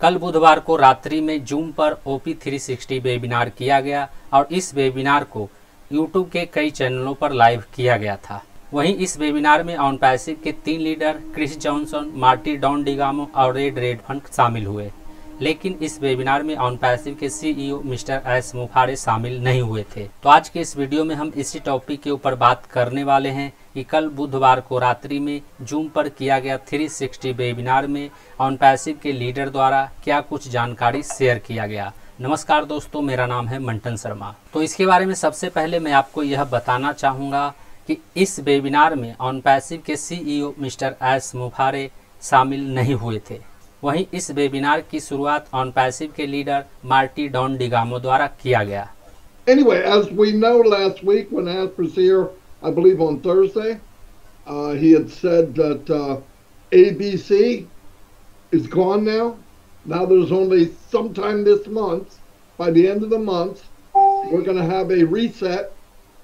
कल बुधवार को रात्रि में जूम पर OP 360 वेबिनार किया गया और इस वेबिनार को यूट्यूब के कई चैनलों पर लाइव किया गया था। वहीं इस वेबिनार में ऑनपैसिव के 3 leader Chris Johnson, Marty Don DiGamo और रेड रेडफंड शामिल हुए, लेकिन इस वेबिनार में ऑनपैसिव के CEO मिस्टर एस मुफारे शामिल नहीं हुए थे। तो आज के इस वीडियो में हम इसी टॉपिक के ऊपर बात करने वाले हैं कि कल बुधवार को रात्रि में जूम पर किया गया 360 वेबिनार में ऑनपैसिव के लीडर द्वारा क्या कुछ जानकारी शेयर किया गया। नमस्कार दोस्तों, मेरा नाम है मंटन शर्मा। तो इसके बारे में सबसे पहले मैं आपको यह बताना चाहूँगा कि इस वेबिनार में ऑनपैसिव के CEO मिस्टर एस मुफारे शामिल नहीं हुए थे। वहीं इस वेबिनार की शुरुआत ऑनपैसिव के लीडर मार्टी डॉन डिगामो द्वारा किया गया। Anyway, as we know, last week when Ash was here, I believe on Thursday, he had said that ABC is gone now. Now there's only sometime this month, by the end of the month, we're going to have a reset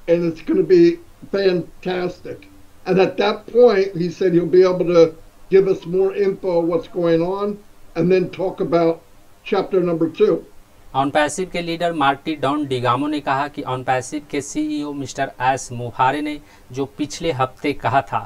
and it's going to be fantastic. And at that point, he said he'll be able to give us more info what's going on and then talk about chapter number 2. OnPassive के leader Marty Don DiGamo ने कहा कि OnPassive के CEO mister S मुफारे ने जो पिछले हफ्ते कहा था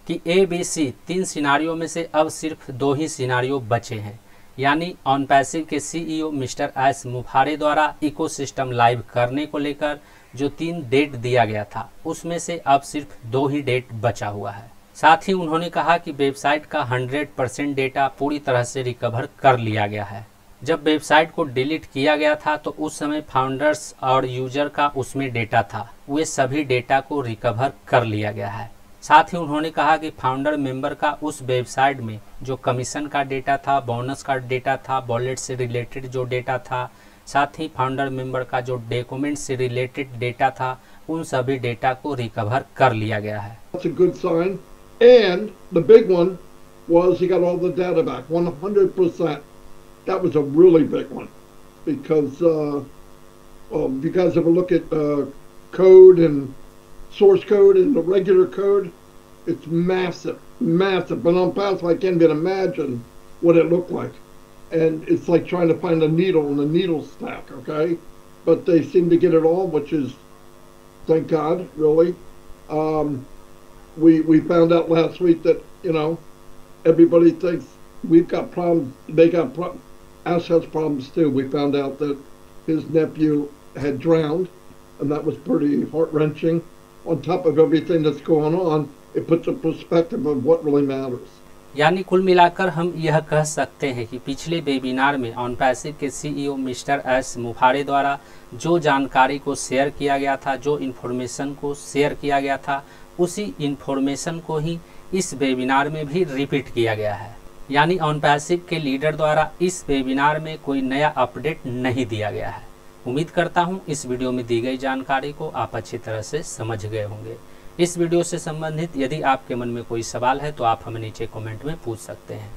कि ABC 3 सिनारियों में से अब सिर्फ 2 ही सिनारियो बचे हैं, यानी ऑनपैसिव के CEO मिस्टर एस मुफारे द्वारा इकोसिस्टम लाइव करने को लेकर जो 3 डेट दिया गया था उसमें से अब सिर्फ 2 ही डेट बचा हुआ है। साथ ही उन्होंने कहा कि वेबसाइट का 100% डेटा पूरी तरह से रिकवर कर लिया गया है। जब वेबसाइट को डिलीट किया गया था तो उस समय फाउंडर्स और यूजर का उसमें डेटा था, वे सभी डेटा को रिकवर कर लिया गया है। साथ ही उन्होंने कहा कि फाउंडर मेंबर का उस वेबसाइट में जो कमीशन का डेटा था, बोनस का डेटा था, वॉलेट से रिलेटेड जो डेटा था, साथ ही फाउंडर मेंबर का जो डॉक्यूमेंट से रिलेटेड डेटा था, उन सभी डेटा को रिकवर कर लिया गया है। That's a good sign. And the big one was he got all the data back, 100%. That was a really big one because if you guys ever look at code and source code and the regular code, it's massive, massive. But on Path, I can't even imagine what it looked like. And it's like trying to find a needle in a needle stack, okay? But they seem to get it all, which is, thank God, really. We found out last week that, you know, everybody thinks we've got problems, they got problems. Ash has problems too. We found out that his nephew had drowned, and that was pretty heart-wrenching. On top of everything that's going on, it puts a perspective of what really matters. यानी कुल मिलाकर हम यह कह सकते हैं कि पिछले वेबिनार में ऑनपैसिव के CEO मिस्टर एस मुफारे द्वारा जो जानकारी को शेयर किया गया था, जो इन्फॉर्मेशन को शेयर किया गया था, उसी इन्फॉर्मेशन को ही इस वेबिनार में भी रिपीट किया गया है। यानी ऑनपैसिव के लीडर द्वारा इस वेबिनार में कोई नया अपडेट नहीं दिया गया है। उम्मीद करता हूं इस वीडियो में दी गई जानकारी को आप अच्छी तरह से समझ गए होंगे। इस वीडियो से संबंधित यदि आपके मन में कोई सवाल है तो आप हमें नीचे कमेंट में पूछ सकते हैं।